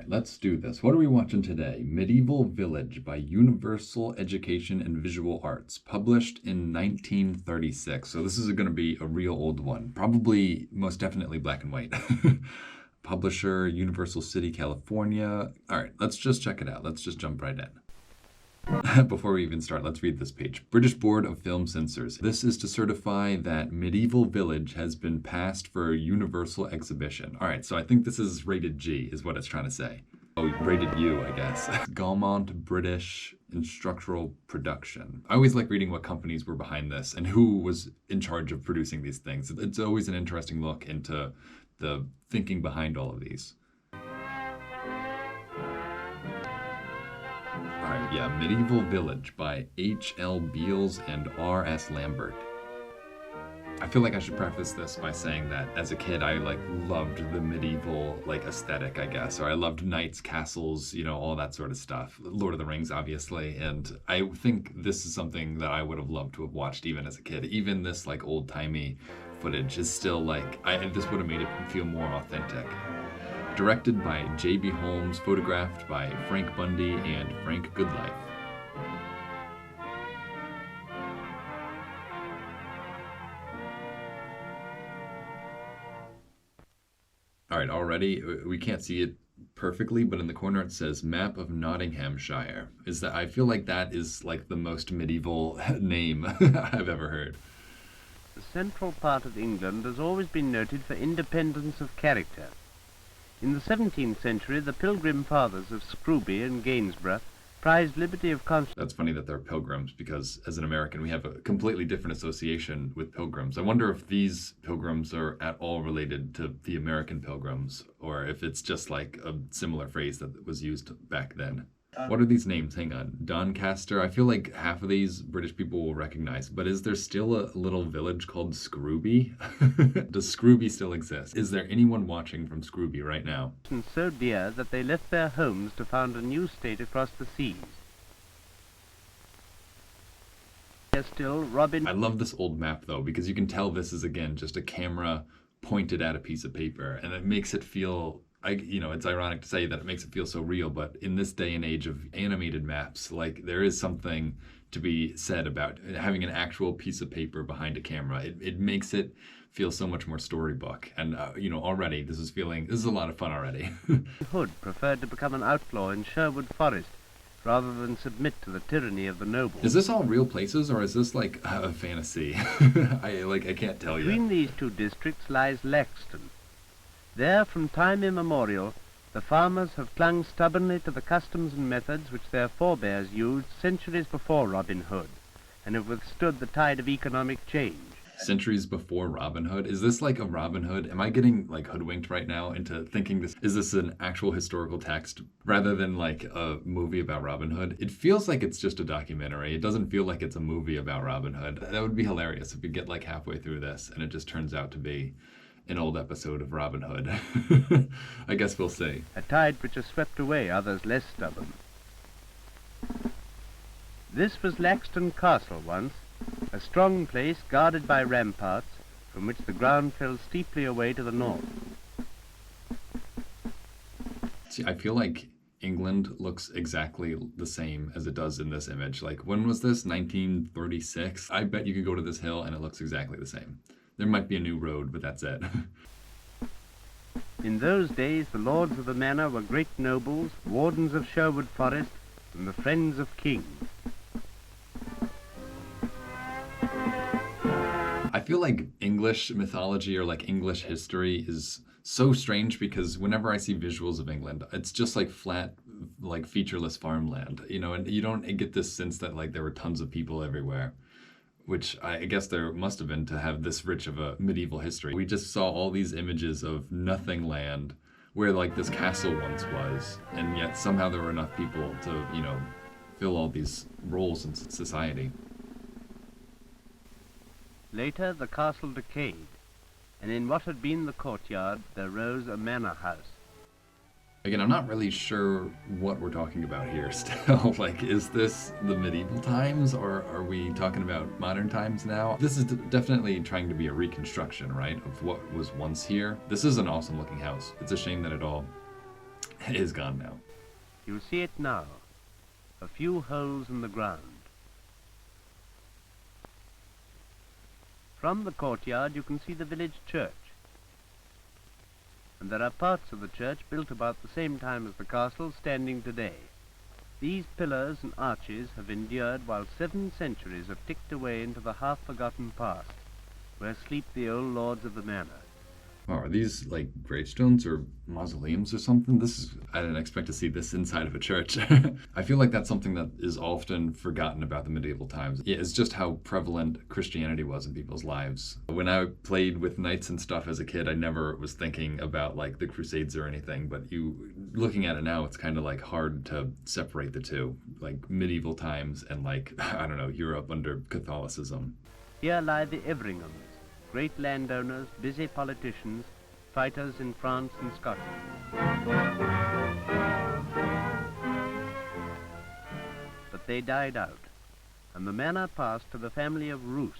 Alright, let's do this. What are we watching today? Medieval Village by Universal Education and Visual Arts, published in 1936. So this is going to be a real old one. Probably, most definitely black and white. Publisher, Universal City, California. Alright, let's just check it out. Let's just jump right in. Before we even start, let's read this page. British Board of Film Censors. This is to certify that Medieval Village has been passed for universal exhibition. All right, so I think this is rated G, is what it's trying to say. Oh, rated U, I guess. Gaumont British Instructional Production. I always like reading what companies were behind this and who was in charge of producing these things. It's always an interesting look into the thinking behind all of these. Yeah, Medieval Village by H.L. Beals and R.S. Lambert. I feel like I should preface this by saying that as a kid, I loved the medieval aesthetic, I guess, or I loved knights, castles, all that sort of stuff. Lord of the Rings, obviously, and I think this is something that I would have loved to have watched even as a kid. Even this old-timey footage is still this would have made it feel more authentic. Directed by J.B. Holmes, photographed by Frank Bundy and Frank Goodlife. All right, already we can't see it perfectly, but in the corner it says Map of Nottinghamshire. I feel like that is the most medieval name I've ever heard. The central part of England has always been noted for independence of character. In the 17th century, the Pilgrim Fathers of Scrooby and Gainsborough prized liberty of conscience. That's funny that they're pilgrims, because as an American, we have a completely different association with pilgrims. I wonder if these pilgrims are at all related to the American pilgrims, or if it's just a similar phrase that was used back then. What are these names? Hang on. Doncaster. I feel like half of these British people will recognize, but is there still a little village called Scrooby? Does Scrooby still exist? Is there anyone watching from Scrooby right now? So dear that they left their homes to found a new state across the seas. There's still Robin. I love this old map though, because you can tell this is again just a camera pointed at a piece of paper, and it makes it feel it's ironic to say that it makes it feel so real, but in this day and age of animated maps, there is something to be said about having an actual piece of paper behind a camera. It makes it feel so much more storybook. And, already this is a lot of fun already. Hood preferred to become an outlaw in Sherwood Forest rather than submit to the tyranny of the nobles. Is this all real places, or is this a fantasy? I can't tell you. Between these two districts lies Laxton. There, from time immemorial, the farmers have clung stubbornly to the customs and methods which their forebears used centuries before Robin Hood, and have withstood the tide of economic change. Centuries before Robin Hood? Is this a Robin Hood? Am I getting hoodwinked right now into thinking is this an actual historical text rather than a movie about Robin Hood? It feels like it's just a documentary. It doesn't feel like it's a movie about Robin Hood. That would be hilarious if we get halfway through this and it just turns out to be an old episode of Robin Hood. I guess we'll see. A tide which has swept away others less stubborn. This was Laxton Castle once, a strong place guarded by ramparts from which the ground fell steeply away to the north. See, I feel like England looks exactly the same as it does in this image. When was this? 1936? I bet you could go to this hill and it looks exactly the same. There might be a new road, but that's it. In those days, the lords of the manor were great nobles, wardens of Sherwood Forest, and the friends of kings. I feel like English mythology or English history is so strange, because whenever I see visuals of England, it's just flat, featureless farmland, and you don't get this sense that there were tons of people everywhere, which I guess there must have been to have this rich of a medieval history. We just saw all these images of nothing land where this castle once was, and yet somehow there were enough people to, fill all these roles in society. Later, the castle decayed, and in what had been the courtyard, there rose a manor house. Again, I'm not really sure what we're talking about here still. Is this the medieval times, or are we talking about modern times now? This is definitely trying to be a reconstruction, right, of what was once here. This is an awesome looking house. It's a shame that it all It is gone now. You see it now, a few holes in the ground. From the courtyard you can see the village church, and there are parts of the church built about the same time as the castle standing today. These pillars and arches have endured while 7 centuries have ticked away into the half-forgotten past, where sleep the old lords of the manor. Oh, are these like gravestones or mausoleums or something? I didn't expect to see this inside of a church. I feel like that's something that is often forgotten about the medieval times. Yeah, it's just how prevalent Christianity was in people's lives. When I played with knights and stuff as a kid, I never was thinking about like the Crusades or anything, but looking at it now, it's kind of like hard to separate the two, like medieval times and like, I don't know, Europe under Catholicism. Here lie the Everinghams, great landowners, busy politicians, fighters in France and Scotland. But they died out, and the manor passed to the family of Roos.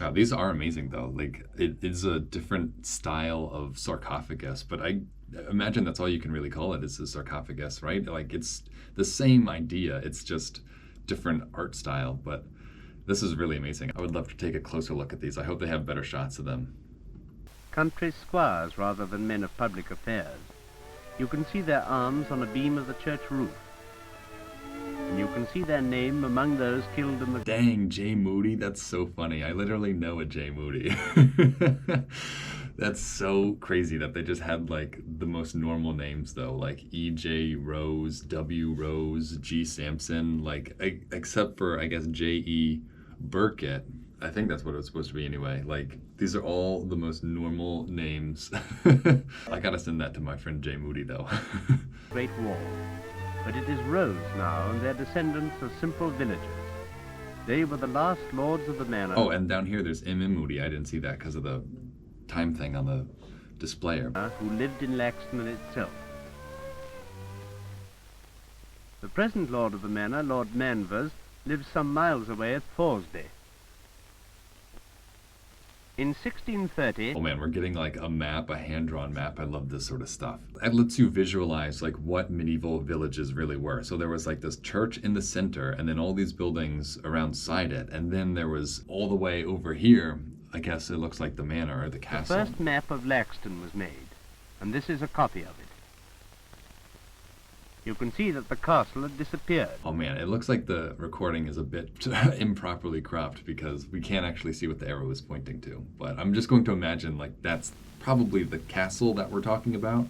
Wow, these are amazing though. Like, it is a different style of sarcophagus, but I imagine that's all you can really call it, is a sarcophagus, right? Like, it's the same idea, it's just different art style, but this is really amazing. I would love to take a closer look at these. I hope they have better shots of them. Country squires rather than men of public affairs. You can see their arms on a beam of the church roof, and you can see their name among those killed in the... Dang, J. Moody, that's so funny. I literally know a J. Moody. That's so crazy that they just had like the most normal names though, like E.J. Rose, W. Rose, G. Sampson, like except for I guess J.E. Burkett. I think that's what it was supposed to be anyway. Like, these are all the most normal names. I gotta send that to my friend J. Moody though. Great Wall. But it is Rose now, and their descendants are simple villagers. They were the last lords of the manor. Oh, and down here there's M. Moody. I didn't see that because of the time thing on the displayer. Who lived in Laxton itself. The present lord of the manor, Lord Manvers, lives some miles away at Thorsby. In 1630... Oh man, we're getting like a map, a hand-drawn map. I love this sort of stuff. It lets you visualize like what medieval villages really were. So there was like this church in the center and then all these buildings around it. And then there was all the way over here, I guess it looks like the manor or the castle. The first map of Laxton was made, and this is a copy of it. You can see that the castle had disappeared. Oh man, it looks like the recording is a bit improperly cropped because we can't actually see what the arrow is pointing to. But I'm just going to imagine like that's probably the castle that we're talking about.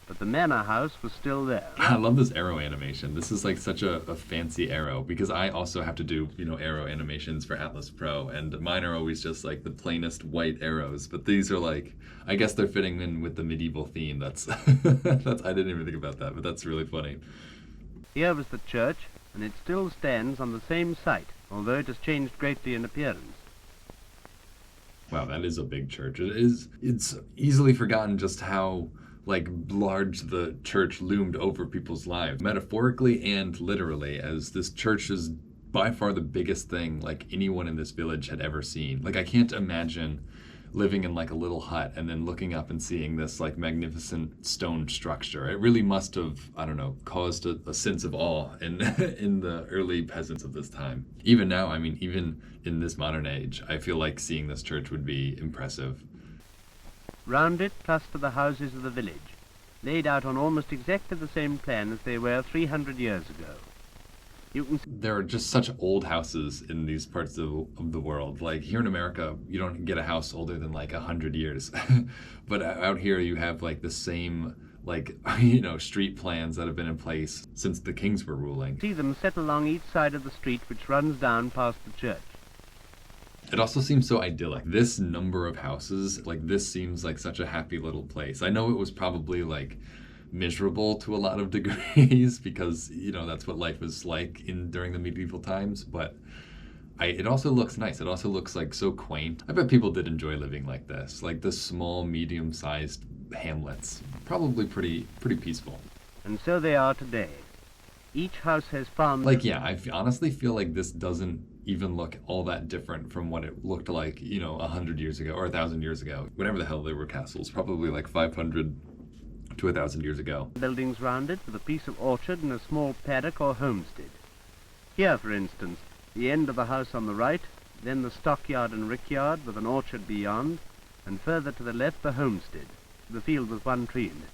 But the manor house was still there. I love this arrow animation. This is like such a fancy arrow because I also have to do, arrow animations for Atlas Pro, and mine are always just like the plainest white arrows. But these are like, I guess they're fitting in with the medieval theme. That's I didn't even think about that, but that's really funny. Here was the church, and it still stands on the same site, although it has changed greatly in appearance. Wow, that is a big church. It's easily forgotten just how like large the church loomed over people's lives, metaphorically and literally, as this church is by far the biggest thing like anyone in this village had ever seen. Like, I can't imagine living in like a little hut and then looking up and seeing this like magnificent stone structure. It really must have, I don't know, caused a sense of awe in in the early peasants of this time. Even now, I mean, even in this modern age, I feel like seeing this church would be impressive. Round it cluster the houses of the village, laid out on almost exactly the same plan as they were 300 years ago. You can... There are just such old houses in these parts of the world. Like here in America, you don't get a house older than like 100 years. But out here you have like the same like, street plans that have been in place since the kings were ruling. See them set along each side of the street which runs down past the church. It also seems so idyllic. This number of houses, like this seems like such a happy little place. I know it was probably like miserable to a lot of degrees because, that's what life was like during the medieval times, but it also looks nice. It also looks like so quaint. I bet people did enjoy living like this, like the small, medium-sized hamlets. Probably pretty peaceful. And so they are today. Each house has farms. Like, yeah, I honestly feel like this doesn't even look all that different from what it looked like, 100 years ago or 1,000 years ago. Whenever the hell there were castles, probably like 500 to 1,000 years ago. Buildings round it with a piece of orchard and a small paddock or homestead. Here, for instance, the end of the house on the right, then the stockyard and rickyard with an orchard beyond, and further to the left the homestead, the field with one tree in it.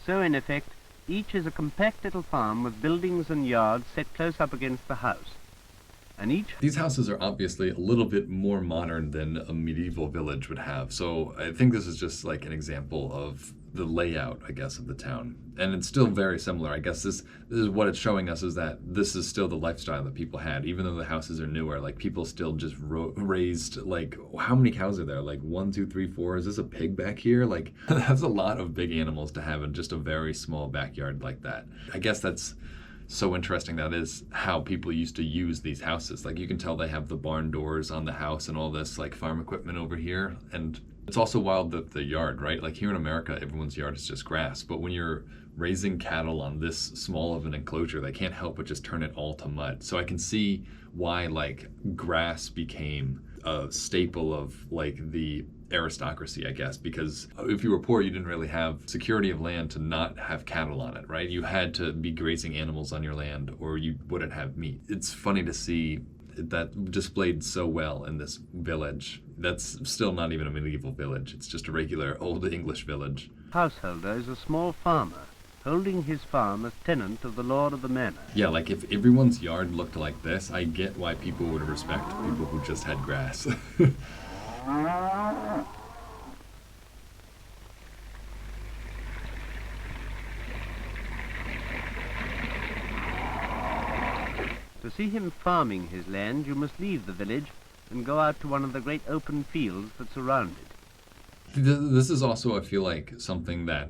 So, in effect, each is a compact little farm with buildings and yards set close up against the house. And These houses are obviously a little bit more modern than a medieval village would have. So I think this is just like an example of the layout, I guess, of the town. And it's still very similar. I guess this is what it's showing us, is that this is still the lifestyle that people had, even though the houses are newer. Like, people still just raised, like, how many cows are there? Like 1, 2, 3, 4. Is this a pig back here? Like, that's a lot of big animals to have in just a very small backyard like that. I guess that's so interesting. That is how people used to use these houses. Like, you can tell they have the barn doors on the house and all this like farm equipment over here. And it's also wild that the yard, right? Like, here in America, everyone's yard is just grass. But when you're raising cattle on this small of an enclosure, they can't help but just turn it all to mud. So I can see why like grass became a staple of like the aristocracy, I guess, because if you were poor, you didn't really have security of land to not have cattle on it, right? You had to be grazing animals on your land or you wouldn't have meat. It's funny to see that displayed so well in this village. That's still not even a medieval village. It's just a regular old English village. Householder is a small farmer, holding his farm as tenant of the lord of the manor. Yeah, like if everyone's yard looked like this, I get why people would respect people who just had grass. To see him farming his land, you must leave the village and go out to one of the great open fields that surround it. This is also, I feel like, something that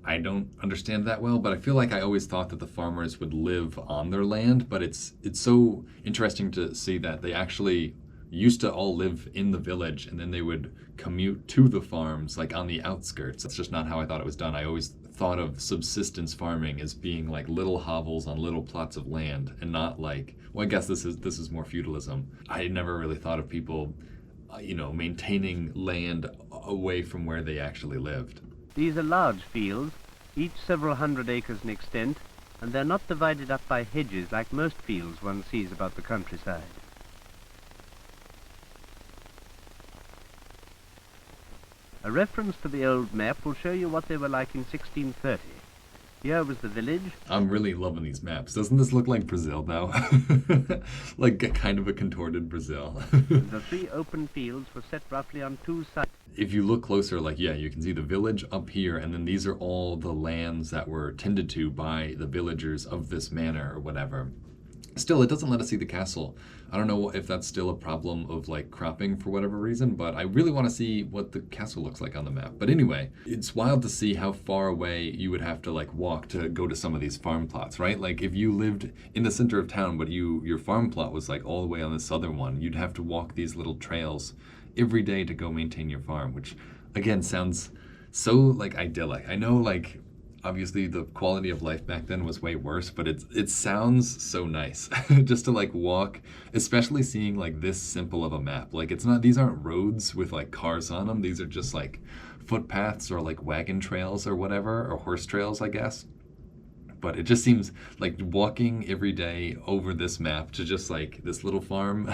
I don't understand that well, but I feel like I always thought that the farmers would live on their land, but it's so interesting to see that they actually used to all live in the village and then they would commute to the farms like on the outskirts. That's just not how I thought it was done. I always thought of subsistence farming as being like little hovels on little plots of land and not like, well, I guess this is more feudalism. I never really thought of people maintaining land away from where they actually lived. These are large fields, each several hundred acres in extent, and they're not divided up by hedges like most fields one sees about the countryside. A reference to the old map will show you what they were like in 1630. Here was the village. I'm really loving these maps. Doesn't this look like Brazil, though? Like a kind of a contorted Brazil. The 3 open fields were set roughly on 2 sides. If you look closer, like, yeah, you can see the village up here, and then these are all the lands that were tended to by the villagers of this manor or whatever. Still, it doesn't let us see the castle. I don't know if that's still a problem of like cropping for whatever reason, but I really want to see what the castle looks like on the map. But anyway, it's wild to see how far away you would have to like walk to go to some of these farm plots, right? Like if you lived in the center of town, but your farm plot was like all the way on the southern one, you'd have to walk these little trails every day to go maintain your farm, which again sounds so like idyllic. I know like obviously the quality of life back then was way worse, but it sounds so nice just to like walk, especially seeing like this simple of a map. Like these aren't roads with like cars on them. These are just like footpaths or like wagon trails or whatever, or horse trails, I guess. But it just seems like walking every day over this map to just like this little farm.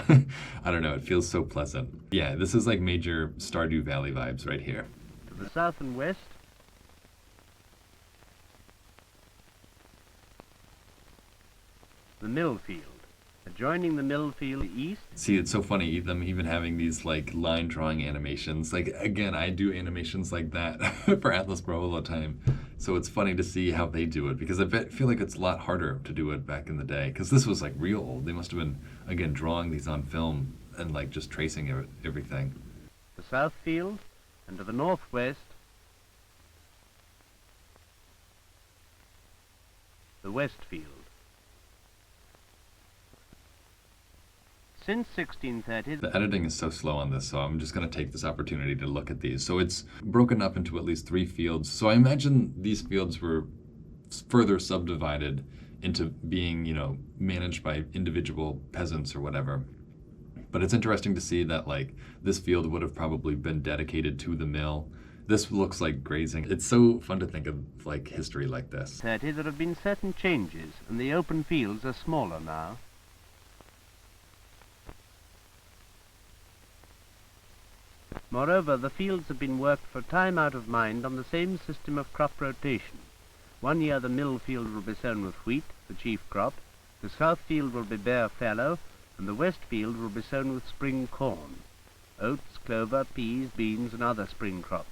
I don't know, it feels so pleasant. Yeah, this is like major Stardew Valley vibes right here. To the south and west, the mill field. Adjoining the mill field east. See, it's so funny, them even having these like line drawing animations. Like again, I do animations like that for Atlas Pro all the time. So it's funny to see how they do it, because I feel like it's a lot harder to do it back in the day, because this was like real old. They must have been, again, drawing these on film and like just tracing everything. The south field, and to the northwest, the west field. Since 1630... The editing is so slow on this, so I'm just going to take this opportunity to look at these. So it's broken up into at least 3 fields. So I imagine these fields were further subdivided into being, managed by individual peasants or whatever. But it's interesting to see that like this field would have probably been dedicated to the mill. This looks like grazing. It's so fun to think of like history like this. 30, there have been certain changes, and the open fields are smaller now. Moreover, the fields have been worked for time out of mind on the same system of crop rotation. One year the mill field will be sown with wheat, the chief crop, the south field will be bare fallow, and the west field will be sown with spring corn, oats, clover, peas, beans, and other spring crops.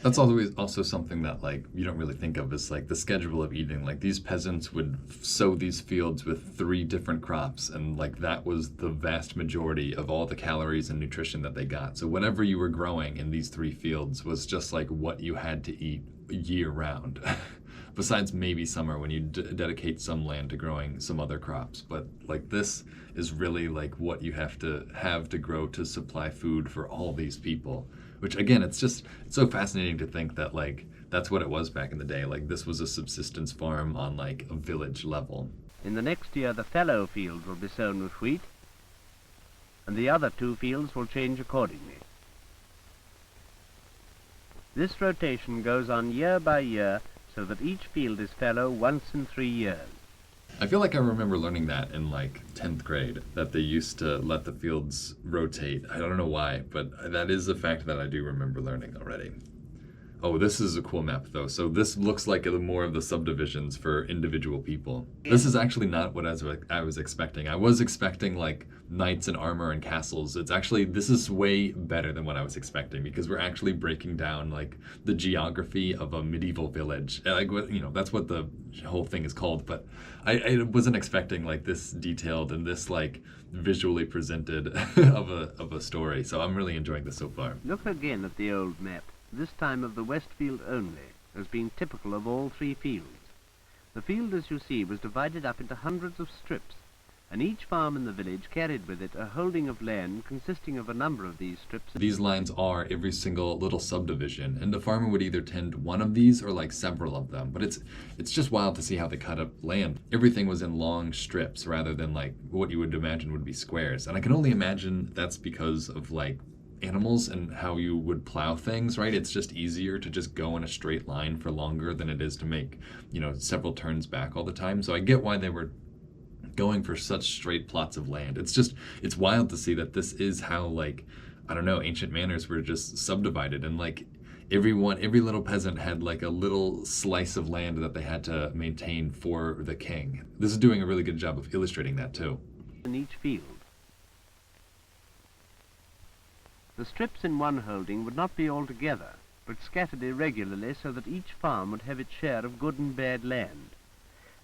That's always also something that like you don't really think of as like the schedule of eating. Like these peasants would sow these fields with 3 different crops, and like that was the vast majority of all the calories and nutrition that they got. So whatever you were growing in these 3 fields was just like what you had to eat year round. Besides maybe summer when you dedicate some land to growing some other crops. But like this is really like what you have to grow to supply food for all these people. Which again, it's so fascinating to think that like that's what it was back in the day. Like this was a subsistence farm on like a village level. In the next year the fallow field will be sown with wheat, and the other 2 fields will change accordingly. This rotation goes on year by year, so that each field is fallow once in 3 years. I feel like I remember learning that in like 10th grade, that they used to let the fields rotate. I don't know why, but that is a fact that I do remember learning already. Oh, this is a cool map though. So this looks like more of the subdivisions for individual people. This is actually not what I was expecting. I was expecting like knights and armor and castles. This is way better than what I was expecting, because we're actually breaking down like the geography of a medieval village. Like, you know, that's what the whole thing is called, but I wasn't expecting like this detailed and this like visually presented of a story. So I'm really enjoying this so far. Look again at the old map, this time of the west field only, as being typical of all 3 fields. The field, as you see, was divided up into hundreds of strips, and each farm in the village carried with it a holding of land consisting of a number of these strips. These lines are every single little subdivision, and the farmer would either tend one of these or like several of them. But it's just wild to see how they cut up land. Everything was in long strips rather than like what you would imagine would be squares. And I can only imagine that's because of like animals and how you would plow things, right? It's just easier to just go in a straight line for longer than it is to make, you know, several turns back all the time. So I get why they were going for such straight plots of land. It's wild to see that this is how, like, I don't know, ancient manors were just subdivided, and like every little peasant had like a little slice of land that they had to maintain for the king. This is doing a really good job of illustrating that too. In each field. The strips in one holding would not be all together, but scattered irregularly so that each farm would have its share of good and bad land.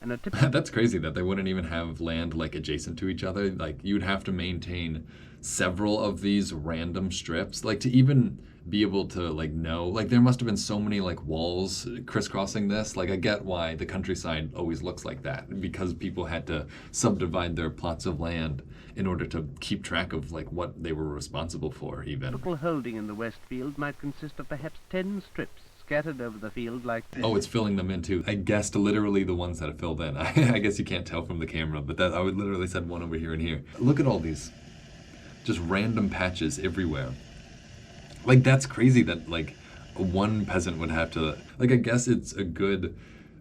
And a That's crazy that they wouldn't even have land like adjacent to each other. Like you'd have to maintain several of these random strips, like to even be able to like know, like there must have been so many like walls crisscrossing this. Like I get why the countryside always looks like that, because people had to subdivide their plots of land in order to keep track of like what they were responsible for even. A typical holding in the west field might consist of perhaps 10 strips scattered over the field like this. Oh, it's filling them in too. I guessed literally the ones that are filled in. I guess you can't tell from the camera, but that I would literally said one over here and here. Look at all these just random patches everywhere. Like that's crazy that like one peasant would have to, like, I guess it's a good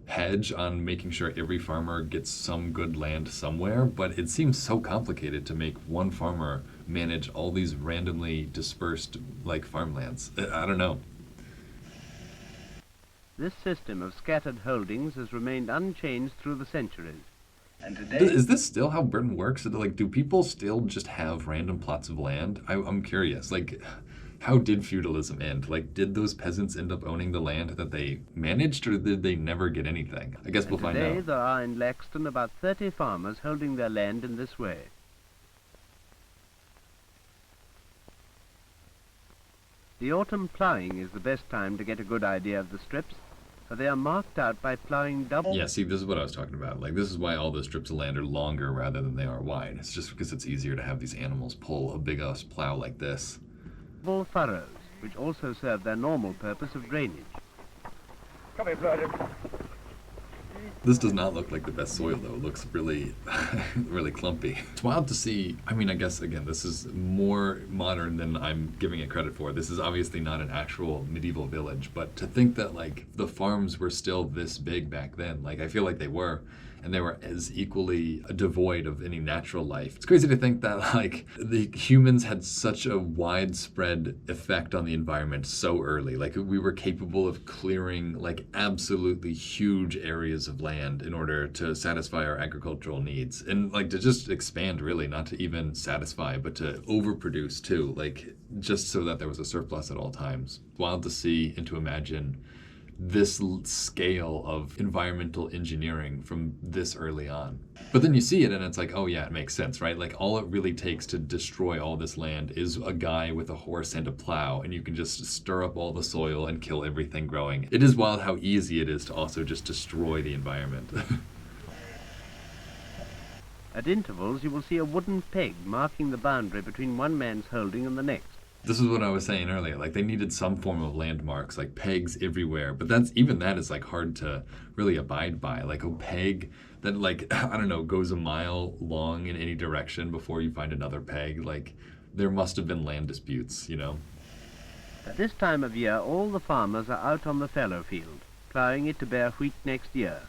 hedge on making sure every farmer gets some good land somewhere, but it seems so complicated to make one farmer manage all these randomly dispersed like farmlands. I don't know. This system of scattered holdings has remained unchanged through the centuries. And today, Is this still how Britain works? Like, do people still just have random plots of land? I'm curious. Like, how did feudalism end? Like, did those peasants end up owning the land that they managed, or did they never get anything? I guess we'll find today out. there are in Laxton about 30 farmers holding their land in this way. The autumn ploughing is the best time to get a good idea of the strips, for they are marked out by ploughing double. Yeah, see, this is what I was talking about. Like, this is why all the strips of land are longer rather than they are wide. It's just because it's easier to have these animals pull a big-ass plow like this. Double furrows, which also serve their normal purpose of drainage. Come here, Floyd. This does not look like the best soil, though. It looks really, really clumpy. It's wild to see. I mean, I guess, again, this is more modern than I'm giving it credit for. This is obviously not an actual medieval village, but to think that, like, the farms were still this big back then, like, I feel like they were. And they were as equally devoid of any natural life. It's crazy to think that, like, the humans had such a widespread effect on the environment so early. Like, we were capable of clearing, like, absolutely huge areas of land in order to satisfy our agricultural needs. And, like, to just expand, really, not to even satisfy, but to overproduce, too. Like, just so that there was a surplus at all times. Wild to see and to imagine this scale of environmental engineering from this early on. But then you see it and it's like, oh yeah, it makes sense, right? Like, all it really takes to destroy all this land is a guy with a horse and a plow, and you can just stir up all the soil and kill everything growing. It is wild how easy it is to also just destroy the environment. At intervals, you will see a wooden peg marking the boundary between one man's holding and the next. This is what I was saying earlier. Like, they needed some form of landmarks, like pegs everywhere. But that is like hard to really abide by. Like a peg that, like, I don't know, goes a mile long in any direction before you find another peg. Like, there must have been land disputes, you know? At this time of year, all the farmers are out on the fallow field, ploughing it to bear wheat next year.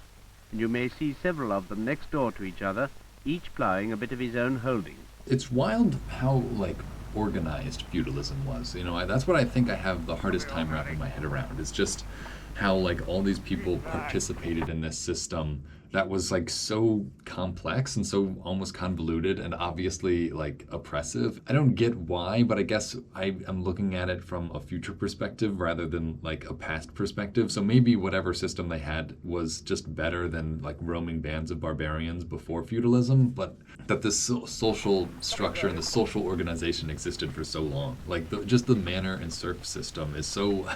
And you may see several of them next door to each other, each ploughing a bit of his own holding. It's wild how, like, organized feudalism was. You know, that's what I think I have the hardest time wrapping my head around. It's just how, like, all these people participated in this system that was, like, so complex and so almost convoluted and obviously, like, oppressive. I don't get why, but I guess I'm looking at it from a future perspective rather than, like, a past perspective. So maybe whatever system they had was just better than, like, roaming bands of barbarians before feudalism, but that this social structure and the social organization existed for so long. Like, just the manor and serf system is so...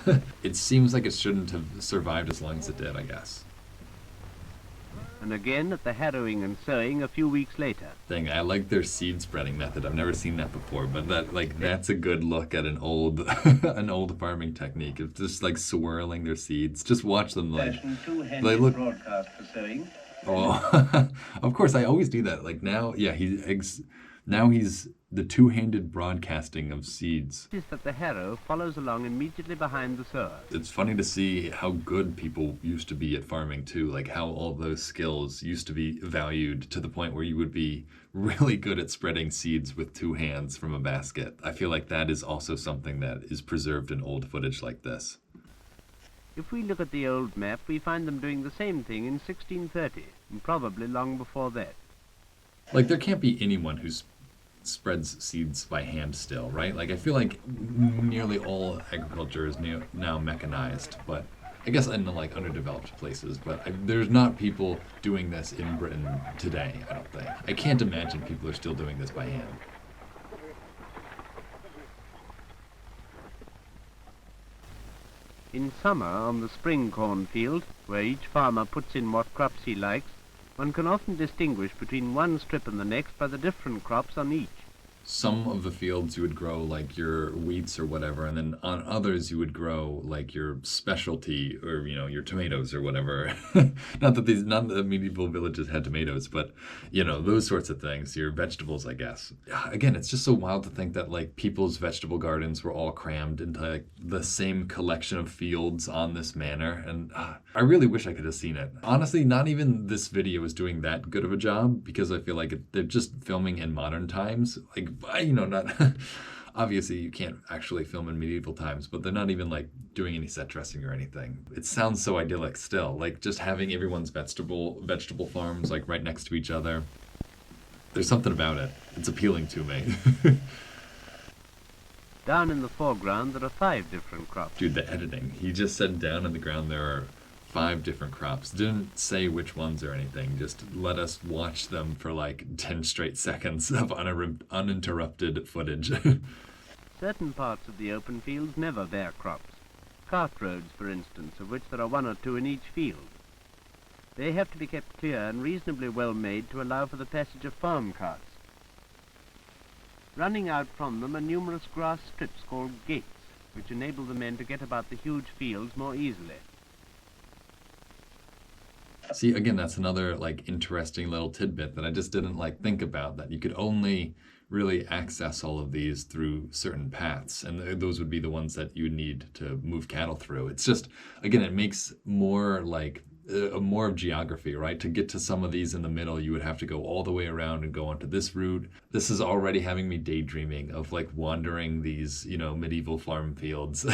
it seems like it shouldn't have survived as long as it did, I guess. And again at the harrowing and sowing a few weeks later. Dang, I like their seed spreading method. I've never seen that before, but that's a good look at an old an old farming technique of just, like, swirling their seeds. Just watch them, like, they look broadcast for sowing. Oh, of course, I always do that. Like, now, yeah, now he's the two-handed broadcasting of seeds. It is that the harrow follows along immediately behind the sower. It's funny to see how good people used to be at farming, too. Like, how all those skills used to be valued to the point where you would be really good at spreading seeds with two hands from a basket. I feel like that is also something that is preserved in old footage like this. If we look at the old map, we find them doing the same thing in 1630, and probably long before that. Like, there can't be anyone who spreads seeds by hand still, right? Like, I feel like nearly all agriculture is now mechanized, but I guess in, like, underdeveloped places, but there's not people doing this in Britain today, I don't think. I can't imagine people are still doing this by hand. In summer, on the spring cornfield, where each farmer puts in what crops he likes, one can often distinguish between one strip and the next by the different crops on each. Some of the fields you would grow, like, your wheats or whatever, and then on others you would grow, like, your specialty or, you know, your tomatoes or whatever. Not that medieval villages had tomatoes, but, you know, those sorts of things, your vegetables, I guess. Again, it's just so wild to think that, like, people's vegetable gardens were all crammed into, like, the same collection of fields on this manor, and I really wish I could have seen it. Honestly, not even this video is doing that good of a job, because I feel like they're just filming in modern times. Like, you know, not obviously you can't actually film in medieval times, but they're not even, like, doing any set dressing or anything. It sounds so idyllic still, like, just having everyone's vegetable farms, like, right next to each other. There's something about it. It's appealing to me. Down in the foreground there are 5 different crops. Dude, the editing. He just said down in the ground there are 5 different crops. Didn't say which ones or anything. Just let us watch them for, like, 10 straight seconds of uninterrupted footage. Certain parts of the open fields never bear crops. Cart roads, for instance, of which there are 1 or 2 in each field. They have to be kept clear and reasonably well made to allow for the passage of farm carts. Running out from them are numerous grass strips called gates, which enable the men to get about the huge fields more easily. See, again, that's another like interesting little tidbit that I just didn't like think about, that you could only really access all of these through certain paths, and those would be the ones that you would need to move cattle through. It's just, again, it makes more like more of geography, right? To get to some of these in the middle, you would have to go all the way around and go onto this route. This is already having me daydreaming of like wandering these, medieval farm fields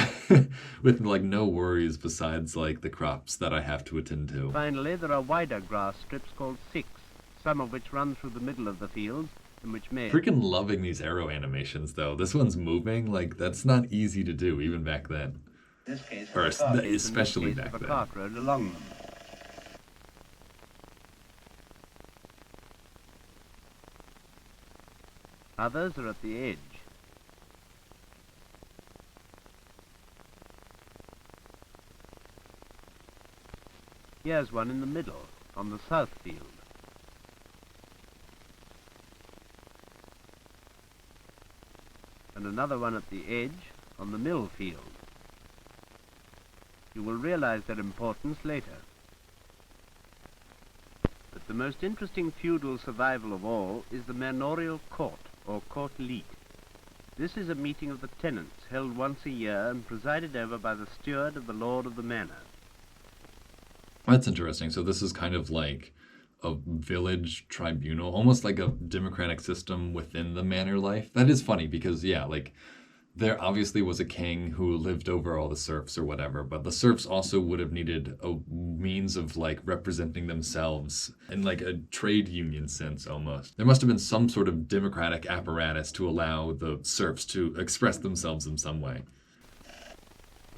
with like no worries besides like the crops that I have to attend to. Finally, there are wider grass strips called six, some of which run through the middle of the fields, and which may... Freaking loving these arrow animations though. This one's moving, like that's not easy to do even back then. This case Or especially back a then. cart road along them. Others are at the edge. Here's one in the middle, on the south field. And another one at the edge, on the mill field. You will realize their importance later. But the most interesting feudal survival of all is the manorial court, or court leet. This is a meeting of the tenants, held once a year and presided over by the steward of the lord of the manor. That's interesting. So this is kind of like a village tribunal, almost like a democratic system within the manor life. That is funny because, yeah, like there obviously was a king who lived over all the serfs or whatever, but the serfs also would have needed a means of like representing themselves in like a trade union sense almost. There must have been some sort of democratic apparatus to allow the serfs to express themselves in some way.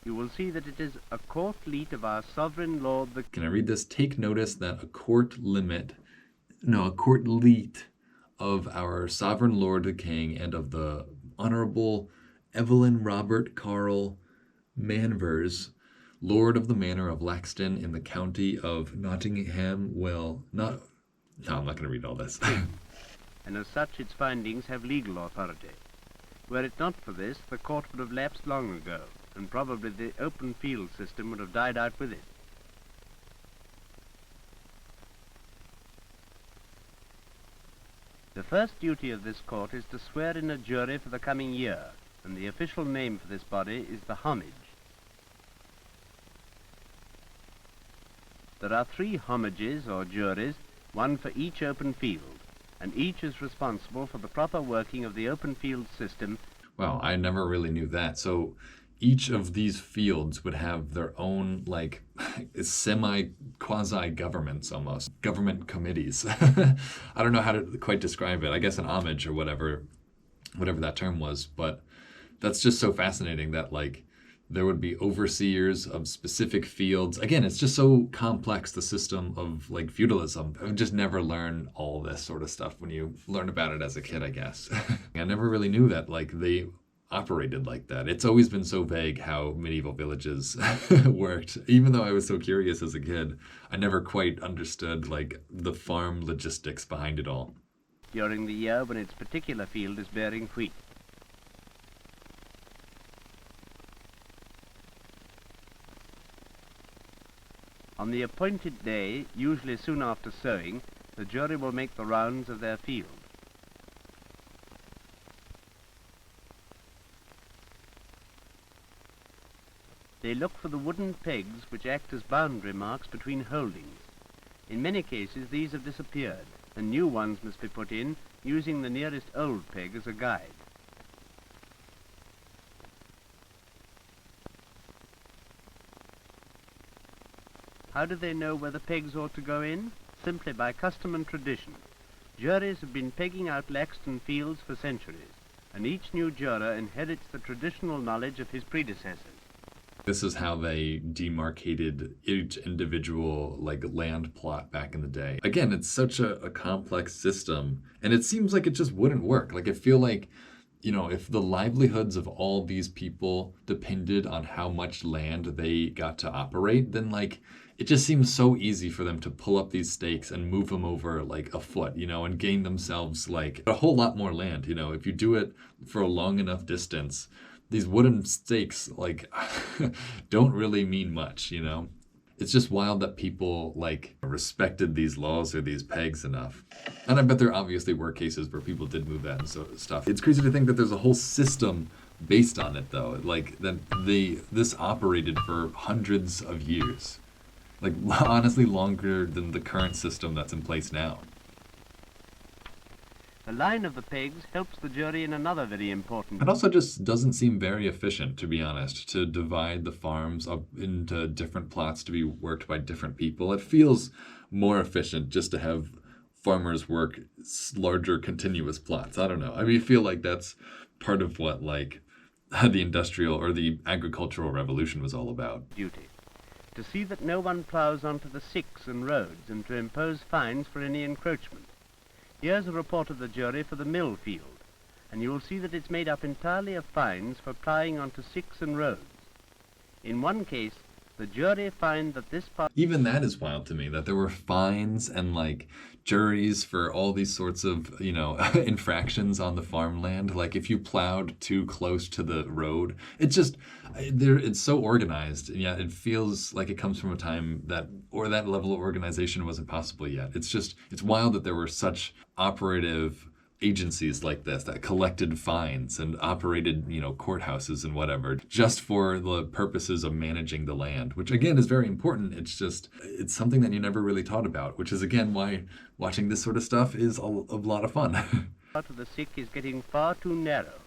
You will see that it is a court leet of our sovereign lord the... Can I read this? Take notice that a court leet of our sovereign lord the king and of the Honorable Evelyn Robert Carl Manvers, lord of the manor of Laxton in the county of Nottingham. No, I'm not going to read all this. And as such its findings have legal authority. Were it not for this, the court would have lapsed long ago, and probably the open field system would have died out with it. The first duty of this court is to swear in a jury for the coming year, and the official name for this body is the homage. There are 3 homages or juries, one for each open field, and each is responsible for the proper working of the open field system. Wow, I never really knew that. So each of these fields would have their own like quasi governments, almost government committees. I don't know how to quite describe it. I guess an homage or whatever that term was, but that's just so fascinating that like there would be overseers of specific fields. Again, it's just so complex, the system of like feudalism. I would just never learn all this sort of stuff when you learn about it as a kid, I guess. I never really knew that like they operated like that. It's always been so vague how medieval villages worked. Even though I was so curious as a kid, I never quite understood like the farm logistics behind it all. During the year when its particular field is bearing wheat. On the appointed day, usually soon after sowing, the jury will make the rounds of their field. They look for the wooden pegs which act as boundary marks between holdings. In many cases these have disappeared, and new ones must be put in, using the nearest old peg as a guide. How do they know where the pegs ought to go in? Simply by custom and tradition. Juries have been pegging out Laxton fields for centuries, and each new juror inherits the traditional knowledge of his predecessors. This is how they demarcated each individual like land plot back in the day. Again, it's such a complex system, and it seems like it just wouldn't work. Like I feel like, if the livelihoods of all these people depended on how much land they got to operate, then like it just seems so easy for them to pull up these stakes and move them over like a foot, and gain themselves like a whole lot more land. If you do it for a long enough distance, these wooden stakes like don't really mean much, It's just wild that people like respected these laws or these pegs enough. And I bet there obviously were cases where people did move that and so stuff. It's crazy to think that there's a whole system based on it though. Like that this operated for hundreds of years. Like honestly longer than the current system that's in place now. The line of the pegs helps the jury in another very important... It also just doesn't seem very efficient, to be honest, to divide the farms up into different plots to be worked by different people. It feels more efficient just to have farmers work larger continuous plots. I don't know. I mean, I feel like that's part of what like the industrial or the agricultural revolution was all about. Duty. To see that no one ploughs onto the sicks and roads and to impose fines for any encroachment. Here's a report of the jury for the mill field, and you will see that it's made up entirely of fines for ploughing onto sicks and roads. In one case, the jury find that this part... Even that is wild to me, that there were fines and like juries for all these sorts of, you know, infractions on the farmland. Like if you plowed too close to the road, it's so organized, and yet it feels like it comes from a time that level of organization wasn't possible yet. It's wild that there were such operative agencies like this that collected fines and operated, you know, courthouses and whatever, just for the purposes of managing the land, which again is very important. It's something that you never really taught about, which is again why watching this sort of stuff is a lot of fun. Part of the sick is getting far too narrow.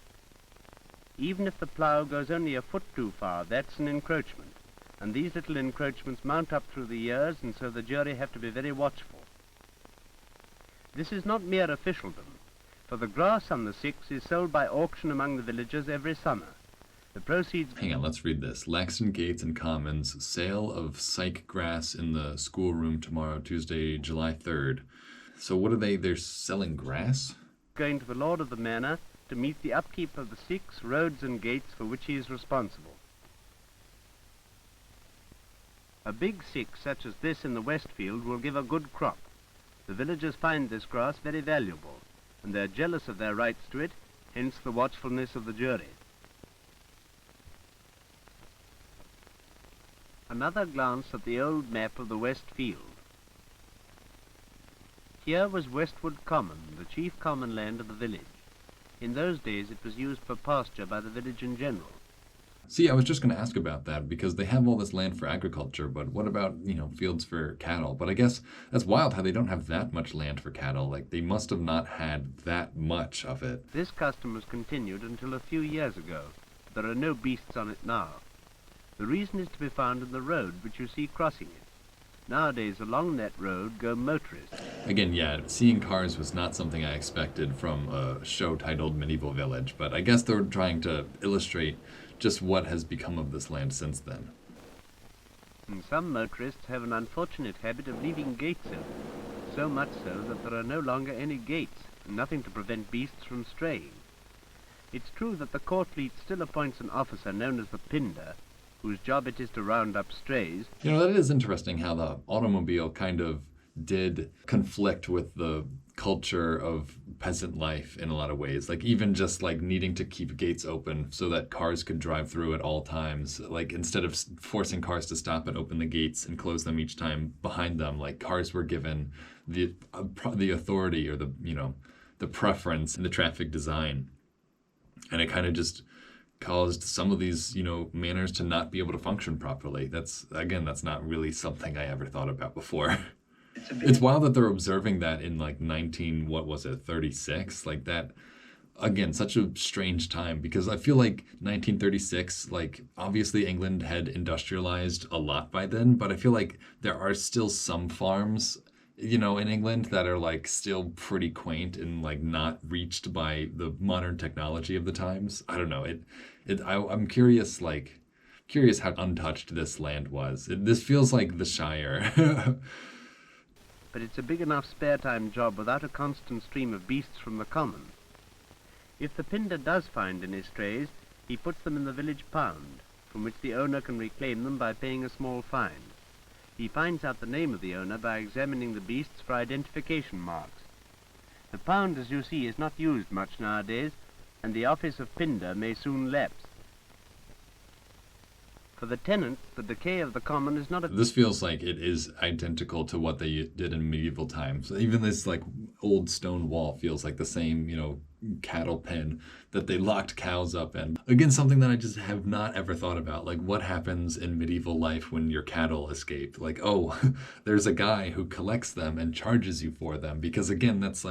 Even if the plough goes only a foot too far, that's an encroachment. And these little encroachments mount up through the years, and so the jury have to be very watchful. This is not mere officialdom, for the grass on the sicks is sold by auction among the villagers every summer. The proceeds... Hang on, let's read this. Laxton Gates and Commons, sale of cyc grass in the schoolroom tomorrow, Tuesday, July 3rd. So what are they? They're selling grass? Going to the lord of the manor to meet the upkeep of the sicks, roads and gates for which he is responsible. A big sick such as this in the Westfield will give a good crop. The villagers find this grass very valuable, and they're jealous of their rights to it, hence the watchfulness of the jury. Another glance at the old map of the Westfield. Here was Westwood Common, the chief common land of the village. In those days it was used for pasture by the village in general. See, I was just going to ask about that because they have all this land for agriculture, but what about, you know, fields for cattle? But I guess that's wild how they don't have that much land for cattle. Like, they must have not had that much of it. This custom was continued until a few years ago. There are no beasts on it now. The reason is to be found in the road which you see crossing it. Nowadays, along that road go motorists. Again, yeah, seeing cars was not something I expected from a show titled Medieval Village, but I guess they're trying to illustrate just what has become of this land since then. And some motorists have an unfortunate habit of leaving gates open, so much so that there are no longer any gates, and nothing to prevent beasts from straying. It's true that the court fleet still appoints an officer known as the Pinder, whose job it is to round up strays. You know, that is interesting how the automobile kind of did conflict with the culture of peasant life in a lot of ways. Like even just like needing to keep gates open so that cars could drive through at all times. Like instead of forcing cars to stop and open the gates and close them each time behind them, like cars were given the authority or the, you know, the preference in the traffic design. And it kind of just caused some of these, you know, manors to not be able to function properly. That's not really something I ever thought about before. It's wild that they're observing that in like 36? Like that, again, such a strange time because I feel like 1936, like obviously England had industrialized a lot by then, but I feel like there are still some farms, you know, in England that are like still pretty quaint and like not reached by the modern technology of the times. I don't know. I'm curious how untouched this land was. This feels like the Shire. But it's a big enough spare-time job without a constant stream of beasts from the common. If the Pinder does find any strays, he puts them in the village pound, from which the owner can reclaim them by paying a small fine. He finds out the name of the owner by examining the beasts for identification marks. The pound, as you see, is not used much nowadays, and the office of Pinder may soon lapse. For the tenant, the decay of the common is not a... This feels like it is identical to what they did in medieval times. Even this like old stone wall feels like the same, cattle pen that they locked cows up in. Again, something that I just have not ever thought about. Like, what happens in medieval life when your cattle escape? Like, oh, there's a guy who collects them and charges you for them. Because again, that's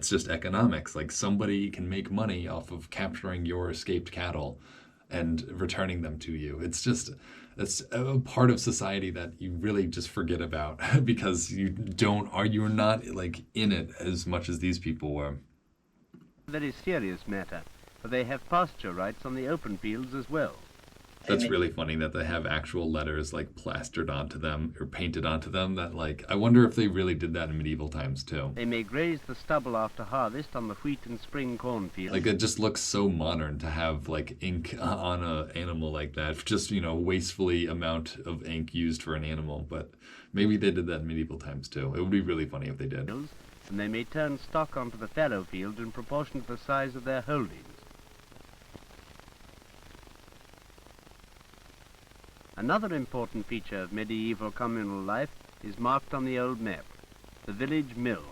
just economics. Like, somebody can make money off of capturing your escaped cattle and returning them to you. It's a part of society that you really just forget about because you're not like in it as much as these people were. Very serious matter, for they have pasture rights on the open fields as well. That's really funny that they have actual letters like plastered onto them or painted onto them that like, I wonder if they really did that in medieval times too. They may graze the stubble after harvest on the wheat and spring cornfields. Like, it just looks so modern to have like ink on an animal like that. Just, wastefully amount of ink used for an animal. But maybe they did that in medieval times too. It would be really funny if they did. And they may turn stock onto the fallow field in proportion to the size of their holdings. Another important feature of medieval communal life is marked on the old map, the village mill.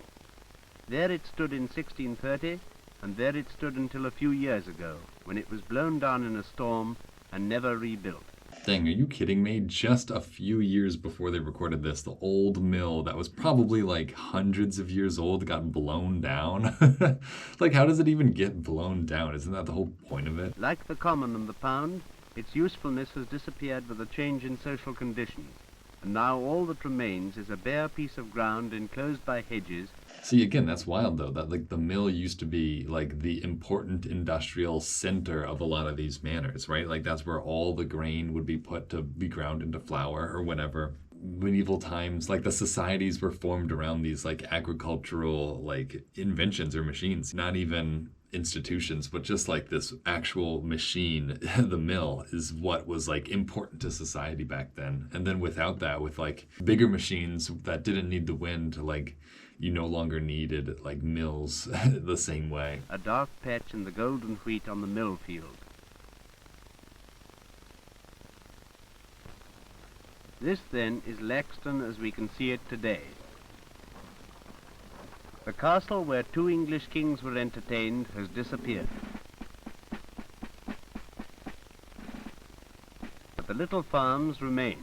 There it stood in 1630, and there it stood until a few years ago, when it was blown down in a storm and never rebuilt. Dang, are you kidding me? Just a few years before they recorded this, the old mill that was probably like hundreds of years old got blown down. Like, how does it even get blown down? Isn't that the whole point of it? Like the common and the pound, its usefulness has disappeared with a change in social conditions, and now all that remains is a bare piece of ground enclosed by hedges. See, again, that's wild though, that like the mill used to be like the important industrial center of a lot of these manors, right? Like, that's where all the grain would be put to be ground into flour or whatever. Medieval times, like, the societies were formed around these like agricultural like inventions or machines, not even institutions, but just like this actual machine. The mill is what was like important to society back then. And then without that, with like bigger machines that didn't need the wind, like, you no longer needed like mills the same way. A dark patch in the golden wheat on the mill field. This then is Laxton as we can see it today. The castle where 2 English kings were entertained has disappeared. But the little farms remain.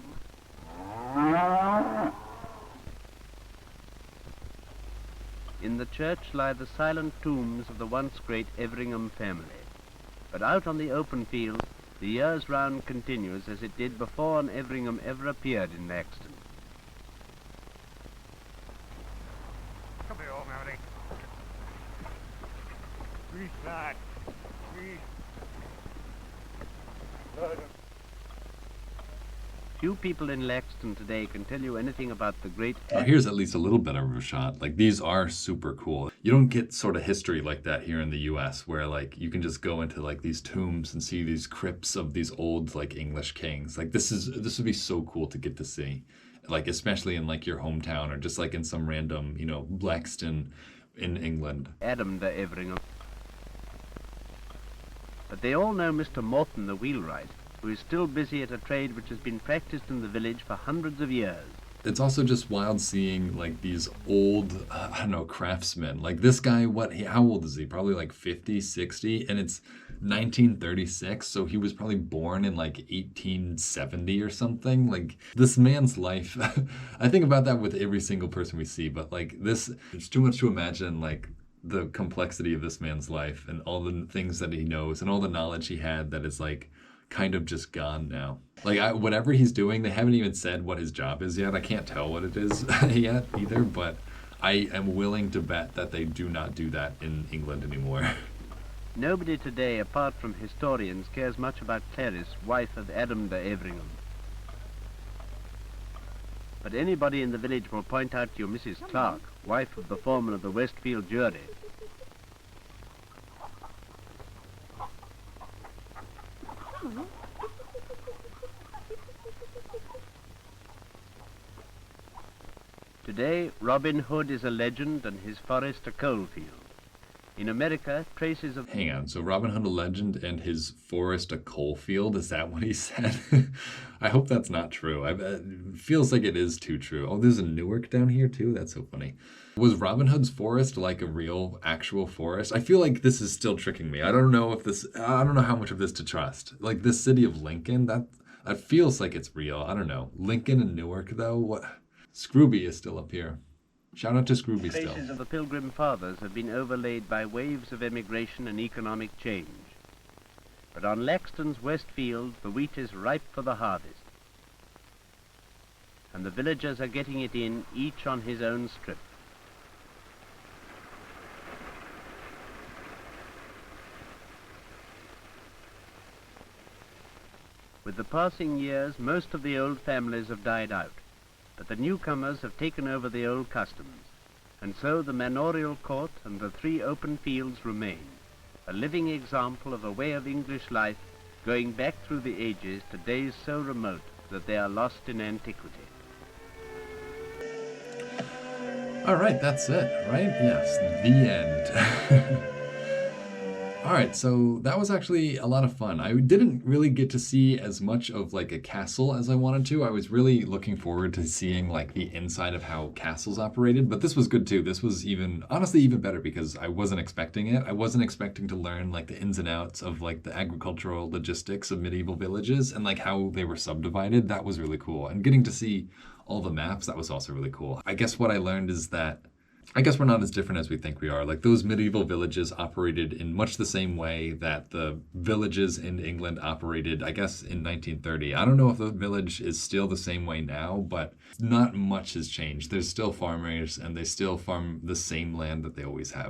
In the church lie the silent tombs of the once great Everingham family. But out on the open field, the year's round continues as it did before an Everingham ever appeared in Laxton. Come here, old Melody. Reach that. Reach. Few people in Laxton today can tell you anything about the great... Here's at least a little bit of a shot. Like, these are super cool. You don't get sort of history like that here in the US, where like you can just go into like these tombs and see these crypts of these old like English kings. Like, this would be so cool to get to see. Like, especially in like your hometown or just like in some random, Laxton in England. Adam de Everingham. But they all know Mr. Morton the wheelwright, who is still busy at a trade which has been practiced in the village for hundreds of years. It's also just wild seeing like these old, craftsmen. Like, this guy, how old is he? Probably like 50, 60, and it's 1936, so he was probably born in like 1870 or something. Like, this man's life, I think about that with every single person we see, but like this, it's too much to imagine like the complexity of this man's life and all the things that he knows and all the knowledge he had that is like kind of just gone now. Like, whatever he's doing, they haven't even said what his job is yet. I can't tell what it is yet either, but I am willing to bet that they do not do that in England anymore. Nobody today, apart from historians, cares much about Clarice, wife of Adam de Everingham. But anybody in the village will point out to you Mrs. Clark, wife of the foreman of the Westfield jury. Today, Robin Hood is a legend and his forest a coalfield. In America, traces of... Hang on, so Robin Hood a legend and his forest a coal field? Is that what he said? I hope that's not true. It feels like it is too true. Oh, there's a Newark down here too? That's so funny. Was Robin Hood's forest like a real, actual forest? I feel like this is still tricking me. I don't know how much of this to trust. Like this city of Lincoln, that feels like it's real. I don't know. Lincoln and Newark though? What? Scrooby is still up here. Shout out to Scrooby still. Traces of the Pilgrim Fathers have been overlaid by waves of emigration and economic change. But on Laxton's west field, the wheat is ripe for the harvest. And the villagers are getting it in, each on his own strip. With the passing years, most of the old families have died out. But the newcomers have taken over the old customs, and so the manorial court and the 3 open fields remain, a living example of a way of English life going back through the ages to days so remote that they are lost in antiquity. All right, that's it, right? Yes, the end. All right, so that was actually a lot of fun. I didn't really get to see as much of like a castle as I wanted to. I was really looking forward to seeing like the inside of how castles operated, but this was good too. This was honestly even better because I wasn't expecting it. I wasn't expecting to learn like the ins and outs of like the agricultural logistics of medieval villages and like how they were subdivided. That was really cool. And getting to see all the maps, that was also really cool. I guess what I learned is that I guess we're not as different as we think we are. Like those medieval villages operated in much the same way that the villages in England operated, I guess, in 1930. I don't know if the village is still the same way now, but not much has changed. There's still farmers and they still farm the same land that they always have.